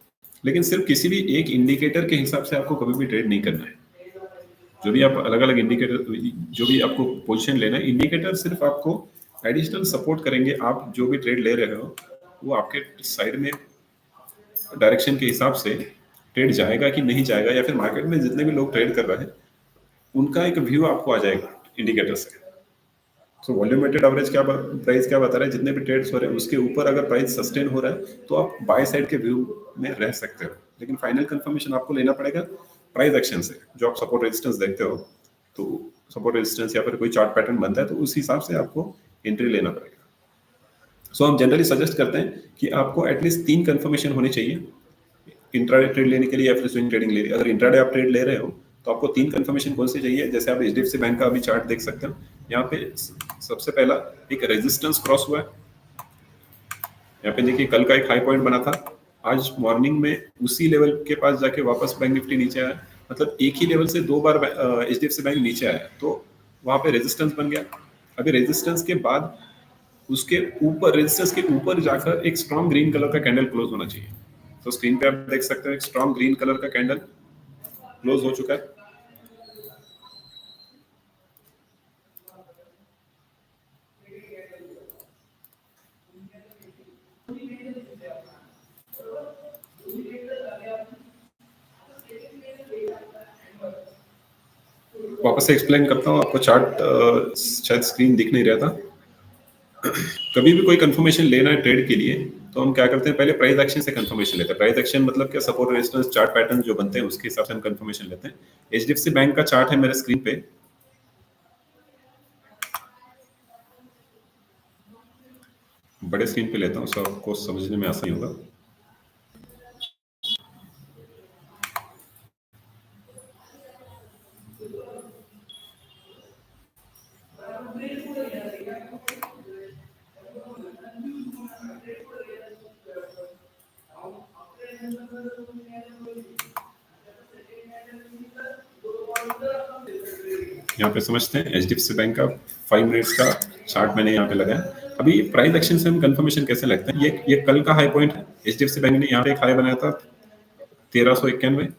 Speaker 1: लेकिन सिर्फ किसी भी एक इंडिकेटर के हिसाब से आपको कभी भी ट्रेड नहीं करना है। जो भी आप अलग अलग इंडिकेटर, जो भी आपको पोजीशन लेना है, इंडिकेटर सिर्फ आपको एडिशनल सपोर्ट करेंगे। आप जो भी ट्रेड ले रहे हो वो आपके साइड में डायरेक्शन के हिसाब से ट्रेड जाएगा कि नहीं जाएगा, या फिर मार्केट में जितने भी लोग ट्रेड कर रहे हैं उनका एक व्यू आपको आ जाएगा इंडिकेटर से। तो वॉल्यूम वेटेड एवरेज क्या प्राइस क्या बता रहा है, जितने भी ट्रेड्स हो रहे हैं उसके ऊपर अगर प्राइस सस्टेन हो रहा है तो आप बाय साइड के व्यू में रह सकते हो। लेकिन फाइनल कंफर्मेशन आपको लेना पड़ेगा प्राइस एक्शन से। जो आप सपोर्ट रेजिस्टेंस देखते हो तो सपोर्ट रेजिस्टेंस या फिर कोई चार्ट पैटर्न बनता है तो उस हिसाब से आपको एंट्री लेना पड़ेगा। सो हम जनरली सजेस्ट करते हैं कि आपको एटलीस्ट 3 कंफर्मेशन होनी चाहिए। इंट्राडे ट्रेड लेने के लिए या फिर स्विंग ट्रेडिंग ले रही है। अगर इंट्राडे आप ट्रेड ले रहे हो तो आपको 3 कंफर्मेशन कौन सी चाहिए? जैसे आप एचडीएफसी बैंक का अभी चार्ट देख सकते हो, यहाँ पे सबसे पहला एक रेजिस्टेंस क्रॉस हुआ है। यहाँ पे देखिए कल का एक हाई पॉइंट बना था, आज मॉर्निंग में उसी लेवल के पास जाके वापस बैंक निफ्टी नीचे आया, मतलब एक ही लेवल से 2 बार एचडीएफसी बैंक नीचे आया, तो वहां पे रेजिस्टेंस बन गया। अभी रेजिस्टेंस के बाद उसके ऊपर, रेजिस्टेंस के ऊपर जाकर एक स्ट्रॉन्ग ग्रीन कलर का कैंडल क्लोज होना चाहिए। तो स्क्रीन पे आप देख सकते हैं एक स्ट्रॉन्ग ग्रीन कलर का कैंडल क्लोज हो चुका है। वापस से एक्सप्लेन करता हूँ आपको चार्ट, शायद स्क्रीन दिख नहीं रहा था। कभी भी कोई कंफर्मेशन लेना है ट्रेड के लिए तो हम क्या करते हैं, पहले प्राइस एक्शन से कंफर्मेशन लेते हैं। प्राइस एक्शन मतलब क्या, सपोर्ट रेजिस्टेंस चार्ट पैटर्न जो बनते हैं उसके हिसाब से हम कंफर्मेशन लेते हैं। एचडीएफसी बैंक का चार्ट है मेरे स्क्रीन पे, बड़े स्क्रीन पे लेता हूँ सो आपको समझने में आसानी होगा। यहाँ पे समझते हैं एचडीएफसी बैंक का 5 मिनट्स का चार्ट मैंने यहाँ पे लगाया। अभी प्राइस एक्शन से हम कंफर्मेशन कैसे लगते हैं, ये कल का हाई पॉइंट है। एचडीएफसी बैंक ने यहाँ पे एक हाई बनाया था 1391,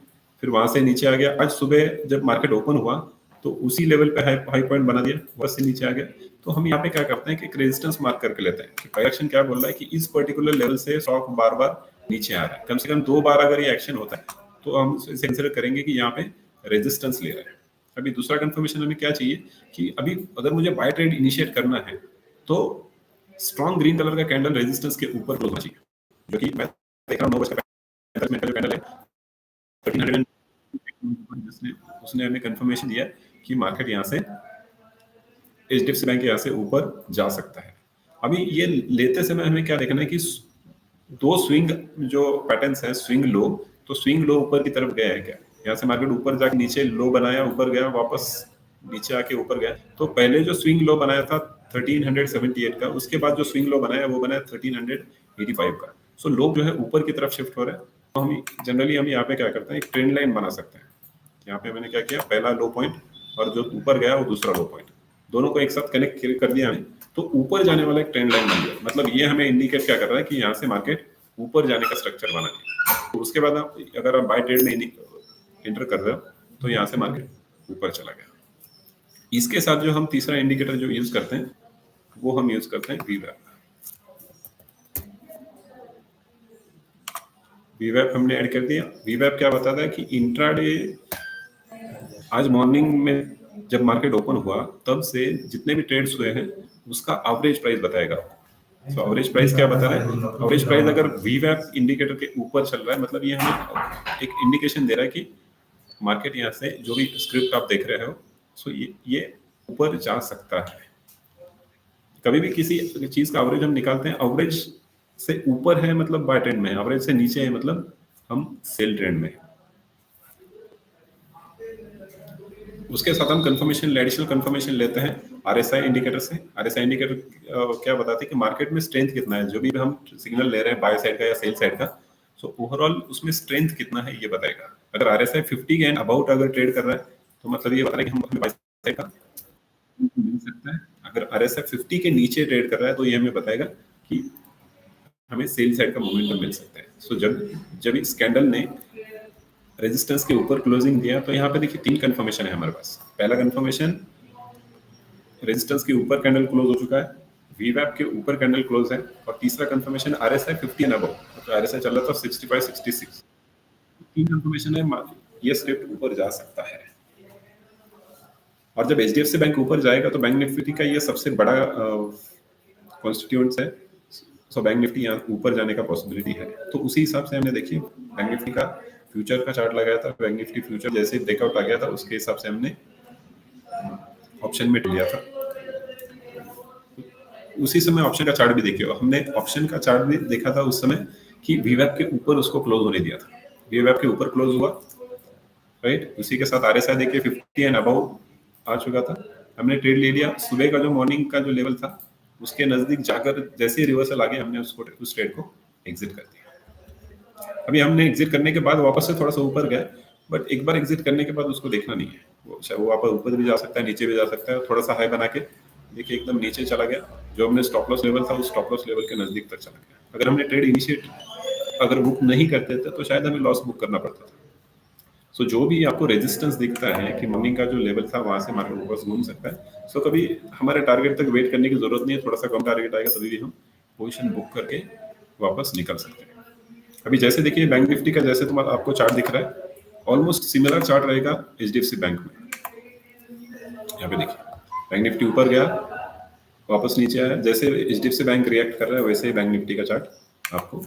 Speaker 1: फिर वहां से नीचे आ गया। आज सुबह जब मार्केट ओपन हुआ तो उसी लेवल पे हाई पॉइंट बना दिया, वहां से नीचे आ गया। तो हम यहाँ पे क्या करते हैं कि रेजिस्टेंस मार्क करके लेते हैं कि प्राइस एक्शन क्या बोल रहा है कि इस पर्टिकुलर लेवल से स्टॉक बार बार नीचे आ रहा है। कम से कम 2 बार अगर ये एक्शन होता है तो हम इसे कंसिडर करेंगे कि यहाँ पे रेजिस्टेंस ले रहा है। अभी दूसरा कंफर्मेशन हमें क्या चाहिए कि अभी अगर मुझे बाय ट्रेड इनिशिएट करना है तो स्ट्रॉन्ग ग्रीन कलर का कैंडल रेजिस्टेंस के ऊपर क्लोज होना चाहिए, जो कि मैं देख रहा हूँ 9:45 मिनट का जो कैंडल है 1300, जिसने उसने हमें कंफर्मेशन दिया कि मार्केट यहाँ से एचडीएफसी बैंक यहाँ से ऊपर जा सकता है। अभी ये लेते समय हमें क्या देखना है कि 2 स्विंग जो पैटर्न्स है, स्विंग लो, तो स्विंग लो ऊपर की तरफ गया है क्या? यहाँ से मार्केट ऊपर जाके नीचे लो बनाया, ऊपर गया, वापस नीचे आके ऊपर गया। तो पहले जो स्विंग लो बनाया था 1378 का, उसके बाद जो स्विंग लो बनाया वो बनाया 1385 का। सो लो जो है ऊपर की तरफ शिफ्ट हो रहा है। तो हम जनरली हम यहाँ पे क्या करते हैं, एक ट्रेंड लाइन बना सकते हैं। यहाँ पे मैंने क्या किया, पहला लो पॉइंट और जो ऊपर गया वो दूसरा लो पॉइंट, दोनों को एक साथ कनेक्ट कर दिया हमें, तो ऊपर जाने वाला एक ट्रेंड लाइन बन गया। मतलब ये हमें इंडिकेट क्या कर रहा है कि यहाँ से मार्केट ऊपर जाने का स्ट्रक्चर बना है। तो उसके बाद अगर आप बाय ट्रेड में एंटर कर रहे हो तो यहाँ से मार्केट ऊपर चला गया। इसके साथ जो हम तीसरा इंडिकेटर जो यूज करते हैं वो हम यूज करते हैं वीवैप। वीवैप हमने ऐड कर दिया। वीवैप क्या बताता है कि इंट्राडे आज मॉर्निंग में जब मार्केट ओपन हुआ तब से जितने भी ट्रेड्स हुए हैं उसका एवरेज प्राइस बताएगा। तो एवरेज प्राइस क्या बता रहा है, एवरेज प्राइस अगर वीवैप इंडिकेटर के ऊपर चल रहा है मतलब ये हमें एक इंडिकेशन दे रहा है कि मार्केट यहाँ से जो भी स्क्रिप्ट आप देख रहे हो सो ये ऊपर जा सकता है। कभी भी किसी चीज का एवरेज हम निकालते हैं, एवरेज से ऊपर है मतलब बाय ट्रेंड में, एवरेज से नीचे है मतलब हम सेल ट्रेंड में। उसके साथ हम कंफर्मेशन, एडिशनल कंफर्मेशन लेते हैं आरएसआई इंडिकेटर से। आरएसआई इंडिकेटर क्या बताते हैं कि मार्केट में स्ट्रेंथ कितना है, जो भी हम सिग्नल ले रहे हैं बाय साइड का या सेल साइड का, सो ओवरऑल उसमें स्ट्रेंथ कितना है ये बताएगा। अगर आरएसआई 50 के एंड अबाउट अगर ट्रेड कर रहा है तो मतलब ये बता रहा है कि हम बाय साइड का मिल सकता है। अगर आरएसआई 50 के नीचे ट्रेड कर रहा है तो ये हमें बताएगा कि हमें सेल साइड का मोमेंटम मिल सकता है। सो जब इस कैंडल ने रेजिस्टेंस के ऊपर क्लोजिंग दिया तो यहाँ पे देखिए 3 कंफर्मेशन है हमारे पास। पहला कंफर्मेशन रेजिस्टेंस के ऊपर कैंडल क्लोज हो चुका है, वीवैप के ऊपर कैंडल क्लोज है, और तीसरा कंफर्मेशन आरएसआई 50 एंड अबव, तो आरएसआई चल रहा था 65 66। 3 कंफर्मेशन है, ये स्क्रिप्ट ऊपर जा सकता है। और जब एचडीएफसी बैंक ऊपर जाएगा तो बैंक निफ्टी का ये सबसे बड़ा कॉन्स्टिट्यूएंट्स है, सो बैंक निफ्टी यहाँ ऊपर जाने का पॉसिबिलिटी है। तो उसी हिसाब से हमने देखिए बैंक निफ्टी का फ्यूचर का चार्ट लगाया था। बैंक निफ्टी फ्यूचर जैसे ब्रेकआउट आ गया था उसके हिसाब से हमने ऑप्शन में लिया था। उसी समय ऑप्शन का चार्ट भी देखिए, हमने ऑप्शन का चार्ट भी देखा था उस समय कि वीवैप के ऊपर उसको क्लोज होने दिया था। वीवेब के ऊपर क्लोज हुआ, राइट, उसी के साथ आरएसआई देखिए 50 एंड अबव आ चुका था, हमने ट्रेड ले लिया। सुबह का जो मॉर्निंग का जो लेवल था उसके नजदीक जाकर जैसे ही रिवर्सल आ गया हमने उस ट्रेड को एग्जिट कर दिया। अभी हमने एग्जिट करने के बाद वापस से थोड़ा सा ऊपर गया, बट एक बार एग्जिट करने के बाद उसको देखना नहीं है, वो वापस ऊपर भी जा सकता है, नीचे भी जा सकता है। थोड़ा सा हाई बना के देखिए एकदम नीचे चला गया, जो हमने स्टॉप लॉस लेवल था उस स्टॉप लॉस लेवल के नजदीक तक चला गया। अगर हमने ट्रेड इनिशिएट अगर बुक नहीं करते थे तो शायद हमें लॉस बुक करना पड़ता था। सो जो भी आपको रेजिस्टेंस दिखता है कि मॉर्निंग का जो लेवल था वहां से मार्केट ऊपर घूम सकता है, सो कभी हमारे टारगेट तक वेट करने की जरूरत नहीं है, थोड़ा सा कम टारगेट आएगा तभी भी हम पोजीशन बुक करके वापस निकल सकते हैं। अभी जैसे देखिए बैंक निफ्टी का जैसे तुम्हारा आपको चार्ट दिख रहा है, ऑलमोस्ट सिमिलर चार्ट रहेगा एचडीएफसी बैंक में। यहाँ पे देखिए बैंक निफ्टी ऊपर गया, वापस नीचे आया, जैसे एचडीएफसी बैंक रिएक्ट कर रहा है वैसे ही बैंक निफ्टी का चार्ट आपको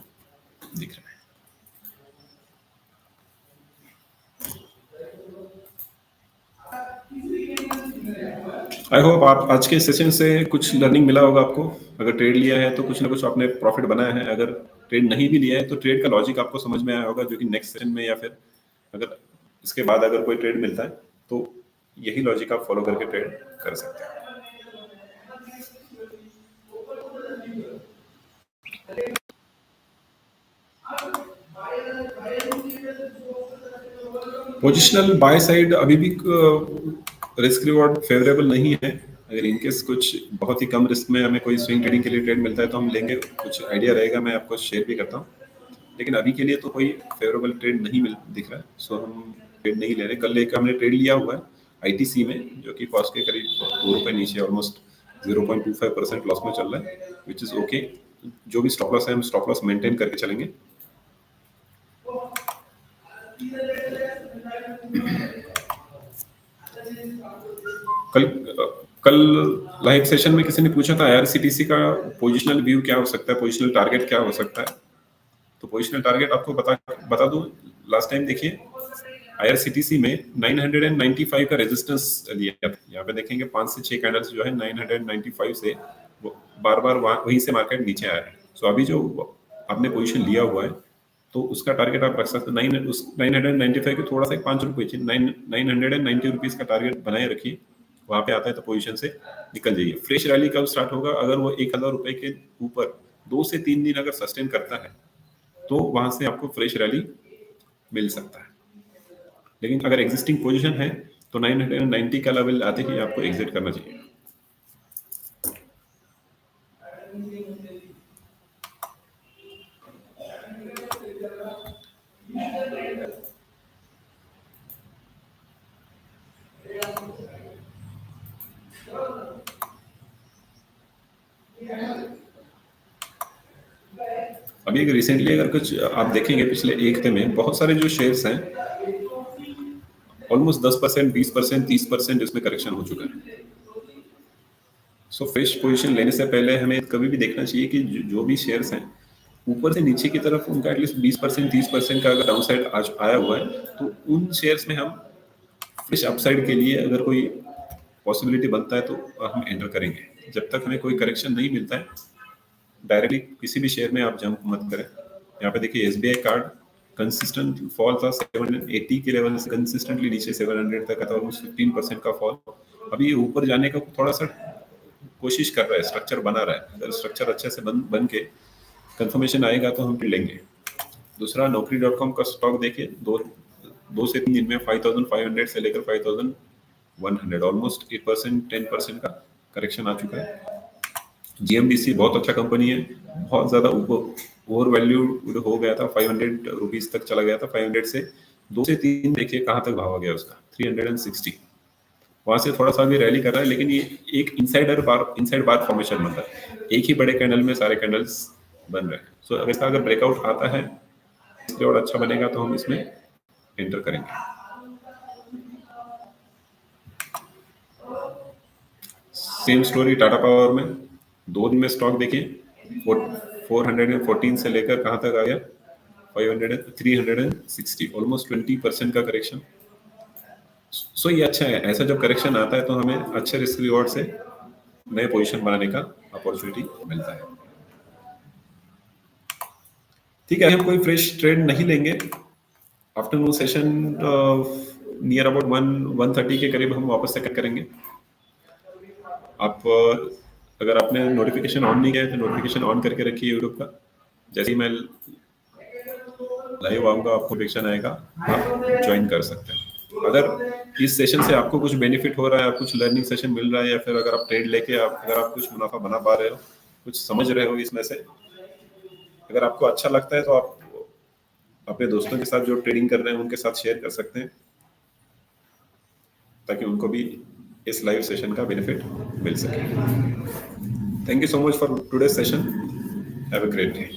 Speaker 1: दिख रहा है। आई होप आप आज के सेशन से कुछ लर्निंग मिला होगा आपको। अगर ट्रेड लिया है तो कुछ ना कुछ आपने प्रॉफिट बनाया है, अगर ट्रेड नहीं भी लिया है तो ट्रेड का लॉजिक आपको समझ में आया होगा, जो कि नेक्स्ट सेशन में या फिर अगर इसके बाद अगर कोई ट्रेड मिलता है तो यही लॉजिक आप फॉलो करके ट्रेड कर सकते हैं। पोजिशनल बाय साइड अभी भी रिस्क रिवॉर्ड फेवरेबल नहीं है। अगर इनकेस कुछ बहुत ही कम रिस्क में हमें कोई स्विंग ट्रेडिंग के लिए ट्रेड मिलता है तो हम लेंगे, कुछ आइडिया रहेगा, मैं आपको शेयर भी करता हूँ। लेकिन अभी के लिए तो कोई फेवरेबल ट्रेड नहीं दिख रहा है, सो हम ट्रेड नहीं ले रहे। कल एक हमने ट्रेड लिया हुआ है आईटीसी में, जो कि कॉस्ट के करीब ₹2 नीचे, ऑलमोस्ट 0.25% लॉस में चल रहा है, विच इज ओके। जो भी स्टॉप लॉस है हम स्टॉप लॉस मेंटेन करके चलेंगे। कल कल लाइव सेशन में किसी ने पूछा था आईआरसीटीसी का पोजिशनल व्यू क्या हो सकता है, पोजिशनल टारगेट क्या हो सकता है। तो पोजिशनल टारगेट आपको बता दूं, लास्ट टाइम देखिए आईआरसीटीसी में 995 का रेजिस्टेंस लिया था। यहाँ पे देखेंगे 5 से 6 कैंडल्स जो है 995 से बार बार वहीं से मार्केट नीचे आया है। सो अभी जो आपने पोजीशन लिया हुआ है तो उसका टारगेट आप रख सकते हैं 995 के थोड़ा सा 5 रुपए 990 रुपीज का टारगेट बनाए रखिए। वहां पे आता है तो पोजीशन से निकल जाइए। फ्रेश रैली कब स्टार्ट होगा, अगर वो 1000 रुपए के ऊपर 2 से 3 दिन अगर सस्टेन करता है तो वहां से आपको फ्रेश रैली मिल सकता है। लेकिन अगर एग्जिस्टिंग पोजीशन है तो 990 का लेवल आते ही आपको एग्जिट करना चाहिए। अभी एक रिसेंटली अगर कुछ आप देखेंगे पिछले एक हफ्ते में बहुत सारे जो शेयर्स हैं ऑलमोस्ट 10%, 20%, 30% इसमें करेक्शन हो चुका है। सो फ्रेश पोजीशन लेने से पहले हमें कभी भी देखना चाहिए कि जो भी शेयर्स हैं ऊपर से नीचे की तरफ उनका एटलीस्ट 20%, 30% का अगर डाउन साइड आज आया हुआ है तो उन शेयर्स में हम फ्रेश अपसाइड के लिए अगर कोई पॉसिबिलिटी बनता है तो हम एंटर करेंगे। जब तक हमें कोई करेक्शन नहीं मिलता है डायरेक्टली किसी भी शेयर में आप जंप मत करें। यहाँ पे देखिए एसबीआई कार्ड कंसिस्टेंट फॉल था 780 के लेवल से कंसिस्टेंटली नीचे 700 तक था, ऑलमोस्ट 15% का फॉल। अभी ऊपर जाने का थोड़ा सा कोशिश कर रहा है, स्ट्रक्चर बना रहा है। अगर स्ट्रक्चर अच्छे से बन के कंफर्मेशन आएगा तो हम लेंगे। दूसरा Naukri.com का स्टॉक देखिए, दो से 3 दिन में 5500 से लेकर 5100 ऑलमोस्ट 8%, 10% का करेक्शन आ चुका है। जीएमडीसी बहुत अच्छा कंपनी है, बहुत ज्यादा ओवर वैल्यूड हो गया था, 500 रुपीज तक चला गया था। 500 से 2 से 3 देखिए कहां तक भाव आ गया उसका, 360। वहां से थोड़ा सा भी रैली कर रहा है, लेकिन ये एक इनसाइड बार फॉर्मेशन बन रहा है। एक ही बड़े कैंडल में सारे कैंडल्स बन रहे हैं। सो अगर इसका अगर ब्रेकआउट आता है और अच्छा बनेगा तो हम इसमें एंटर करेंगे। सेम स्टोरी टाटा पावर में 2 दिन में स्टॉक देखिए 414 से लेकर कहां तक आ गया 360, ऑलमोस्ट 20% का करेक्शन। सो ये अच्छा है, ऐसा जब करेक्शन आता है तो हमें अच्छे रिस्क रिवॉर्ड से नए पोजीशन बनाने का अपॉर्चुनिटी मिलता है। ठीक है, हम कोई फ्रेश ट्रेड नहीं लेंगे, आफ्टरनून सेशन नियर अबाउट 1:30 के करीब हम वापस से करेंगे। आप अगर आपने नोटिफिकेशन ऑन नहीं किया है तो नोटिफिकेशन ऑन करके रखिए यूट्यूब का। जैसे ही मैं लाइव आऊँगा आपको नोटिफिकेशन आएगा, आप ज्वाइन कर सकते हैं। अगर इस सेशन से आपको कुछ बेनिफिट हो रहा है, कुछ लर्निंग सेशन मिल रहा है, या फिर अगर आप ट्रेड लेके अगर आप कुछ मुनाफा बना पा रहे हो, कुछ समझ रहे हो इसमें से, अगर आपको अच्छा लगता है तो आप अपने दोस्तों के साथ जो ट्रेडिंग कर रहे हैं उनके साथ शेयर कर सकते हैं, ताकि उनको भी इस लाइव सेशन का बेनिफिट मिल सके। Thank you so much for today's session. Have a great day.